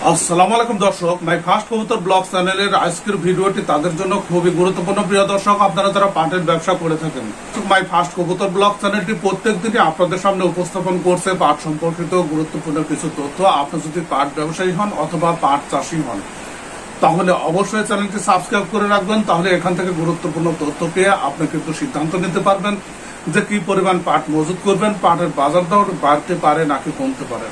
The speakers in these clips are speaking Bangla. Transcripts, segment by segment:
আসসালামু আলাইকুম দর্শক, মাই ফার্স্ট কবুতর ব্লগ চ্যানেলের আজকের ভিডিওটি তাদের জন্য খুবই গুরুত্বপূর্ণ। প্রিয় দর্শক, আপনারা যারা পাটের ব্যবসা করে থাকেন, মাই ফার্স্ট কবুতর ব্লগ চ্যানেলটি প্রত্যেক দিনই আপনাদের সামনে উপস্থাপন করছে পাট সম্পর্কিত গুরুত্বপূর্ণ কিছু তথ্য। আপনি যদি পাট ব্যবসায়ী হন অথবা পাট চাষী হন, তাহলে অবশ্যই চ্যানেলটি সাবস্ক্রাইব করে রাখবেন। তাহলে এখান থেকে গুরুত্বপূর্ণ তথ্য পেয়ে আপনি কিন্তু সিদ্ধান্ত নিতে পারবেন যে কি পরিমাণ পাট মজুত করবেন, পাটের বাজার দর বাড়তে পারে নাকি কমতে পারে।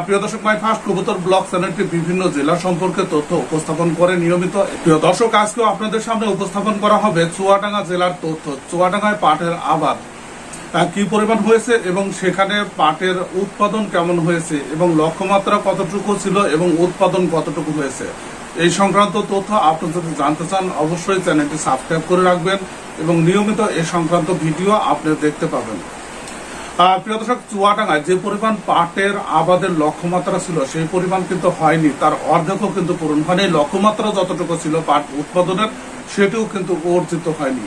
প্রিয় দর্শক, মাই ফার্স্ট কবুতর ব্লগ চ্যানেলটি বিভিন্ন জেলা সম্পর্কে তথ্য উপস্থাপন করে নিয়মিত। প্রিয় দর্শক, আজকেও আপনাদের সামনে উপস্থাপন করা হবে চুয়াডাঙ্গা জেলার তথ্য। চুয়াডাঙ্গায় পাটের আবাদ কি পরিমাণ হয়েছে এবং সেখানে পাটের উৎপাদন কেমন হয়েছে এবং লক্ষ্যমাত্রা কতটুকু ছিল এবং উৎপাদন কতটুকু হয়েছে, এই সংক্রান্ত তথ্য আপনি যদি জানতে চান অবশ্যই চ্যানেলটি সাবস্ক্রাইব করে রাখবেন এবং নিয়মিত এই সংক্রান্ত ভিডিও আপনি দেখতে পাবেন। প্রিয় দর্শক, চুয়াডাঙ্গায় যে পরিমাণ পাটের আবাদের লক্ষ্যমাত্রা ছিল সেই পরিমাণ কিন্তু হয়নি, তার অর্ধেকও কিন্তু পূরণ হয়নি। লক্ষ্যমাত্রা যতটুকু ছিল পাট উৎপাদনের সেটিও কিন্তু অর্জিত হয়নি।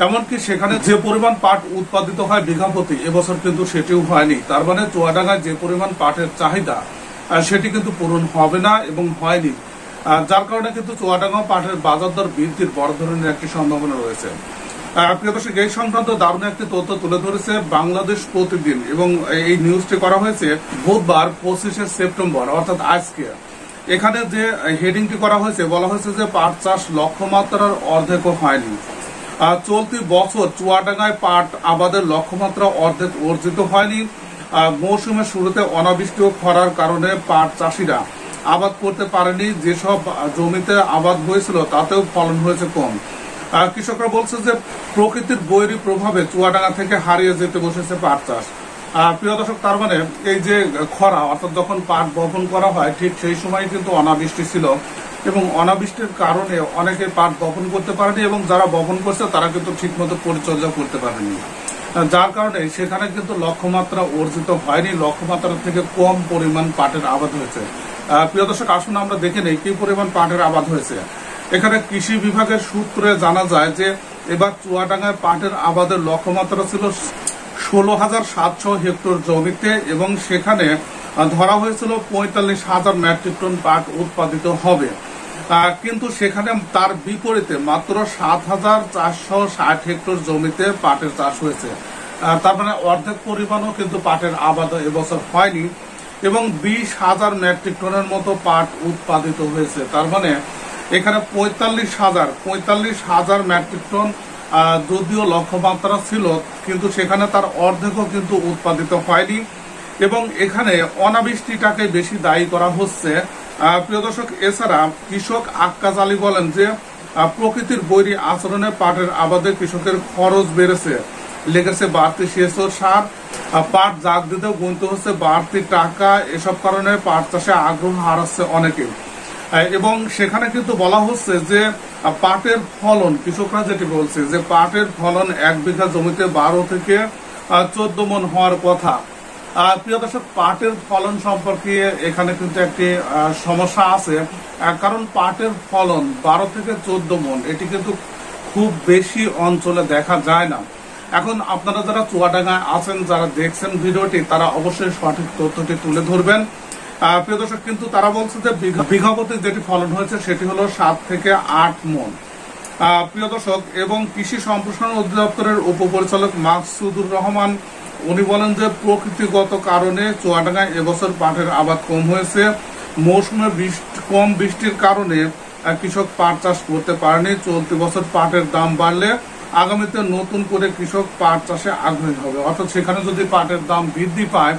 এমনকি সেখানে যে পরিমাণ পাট উৎপাদিত হয় বিঘা প্রতি এবছর কিন্তু সেটিও হয়নি। তার মানে চুয়াডাঙ্গায় যে পরিমাণ পাটের চাহিদা সেটি কিন্তু পূরণ হবে না এবং হয়নি, যার কারণে কিন্তু চুয়াডাঙ্গা পাটের বাজার দর বৃদ্ধির বড় ধরনের একটি সম্ভাবনা রয়েছে। প্রিয় দর্শক, এই সংক্রান্ত দারুণ একটি তথ্য তুলে ধরেছে বাংলাদেশ প্রতিদিন এবং এই নিউজটি করা হয়েছে বুধবার 25শে সেপ্টেম্বর অর্থাৎ আজকে। এখানে যে হেডিংটি করা হয়েছে, বলা হয়েছে যে পাট চাষ লক্ষ্যমাত্রার অর্ধেকও হয়নি। চলতি বছর চুয়াডাঙ্গায় পাট আবাদের লক্ষ্যমাত্রা অর্ধেক অর্জিত হয়নি। মৌসুমের শুরুতে অনাবৃষ্টি ও খরার কারণে পাট চাষিরা আবাদ করতে পারেনি। যেসব জমিতে আবাদ হয়েছিল তাতেও ফলন হয়েছে কম। কৃষকরা বলছে যে প্রকৃতির বৈরী প্রভাবে চুয়াডাঙ্গা থেকে হারিয়ে যেতে বসেছে পাট চাষ। প্রিয় দর্শক, তার মানে এই যে খরা অর্থাৎ যখন পাট বপন করা হয় ঠিক সেই সময় কিন্তু অনাবৃষ্টি ছিল এবং অনাবৃষ্টির কারণে অনেকে পাট বপন করতে পারেনি এবং যারা বপন করছে তারা কিন্তু ঠিকমতো পরিচর্যা করতে পারেনি, যার কারণে সেখানে কিন্তু লক্ষ্যমাত্রা অর্জিত হয়নি। লক্ষ্যমাত্রা থেকে কম পরিমাণ পাটের আবাদ হয়েছে। প্রিয় দর্শক, আসুন আমরা দেখে নেই কি পরিমাণ পাটের আবাদ হয়েছে। এখানে কৃষি বিভাগের সূত্রে জানা যায় যে এবার চুয়াডাঙ্গায় পাটের আবাদের লক্ষ্যমাত্রা ছিল 16,700 হেক্টর জমিতে এবং সেখানে ধরা হয়েছিল 45,000 মেট্রিক টন পাট উৎপাদিত হবে। কিন্তু সেখানে তার বিপরীতে মাত্র 7,460 হেক্টর জমিতে পাটের চাষ হয়েছে। তার মানে অর্ধেক পরিমাণও কিন্তু পাটের আবাদ এবছর হয়নি এবং 20,000 মেট্রিক টনের মতো পাট উৎপাদিত হয়েছে। তার মানে এখানে 45,000 মেট্রিক টন যদিও লক্ষ্যমাত্রা ছিল কিন্তু সেখানে তার অর্ধেকও কিন্তু উৎপাদিত হয়নি এবং এখানে অনাবৃষ্টিটাকে বেশি দায়ী করা হচ্ছে। প্রিয় দর্শক, এছাড়া কৃষক আক্কাজ আলী বলেন যে প্রকৃতির বৈরী আচরণে পাটের আবাদে কৃষকের খরচ বেড়েছে, লেগেছে বাড়তি সেচ ও সার, পাট জাগ দিতেও গুনতে হচ্ছে বাড়তি টাকা। এসব কারণে পাট চাষে আগ্রহ হারাচ্ছে অনেকে এবং সেখানে কিন্তু বলা হচ্ছে যে পাটের ফলন, কৃষকরা যেটি বলছে যে পাটের ফলন 1 বিঘা জমিতে 12 থেকে 14 মন হওয়ার কথা। প্রিয় দর্শক, পাটের ফলন সম্পর্কে এখানে কিন্তু একটি সমস্যা আছে, কারণ পাটের ফলন 12 থেকে 14 মন এটি কিন্তু খুব বেশি অঞ্চলে দেখা যায় না। এখন আপনারা যারা চুয়াডাঙ্গায় আছেন, যারা দেখছেন ভিডিওটি, তারা অবশ্যই সঠিক তথ্যটি তুলে ধরবেন। প্রিয় দর্শক, কিন্তু তারা বলছে যে বিঘা প্রতি যেটি ফলন হয়েছে সেটি হলো 7 থেকে 8 মন। প্রিয় দর্শক, এবং কৃষি সম্প্রসারণ অধিদপ্তরের উপপরিচালক মাকসুদুর রহমান উনি বলেন যে প্রকৃতিগত কারণে চুয়াডাঙ্গায় এবছর পাটের আবাদ কম হয়েছে। মৌসুমে কম বৃষ্টির কারণে কৃষক পাট চাষ করতে পারেনি। চলতি বছর পাটের দাম বাড়লে আগামীতে নতুন করে কৃষক পাট চাষে আগ্রহী হবে, অর্থাৎ সেখানে যদি পাটের দাম বৃদ্ধি পায়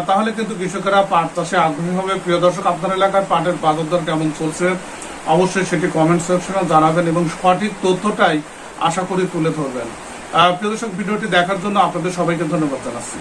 তাহলে কিন্তু কৃষকেরা পাট চাষে আগ্রহী হবে। প্রিয় দর্শক, আপনার এলাকার পাটের বাজার দর কেমন চলছে অবশ্যই সেটি কমেন্ট সেকশনে জানাবেন এবং সঠিক তথ্যটাই আশা করি তুলে ধরবেন। প্রিয় দর্শক, ভিডিওটি দেখার জন্য আপনাদের সবাইকে ধন্যবাদ জানাচ্ছি।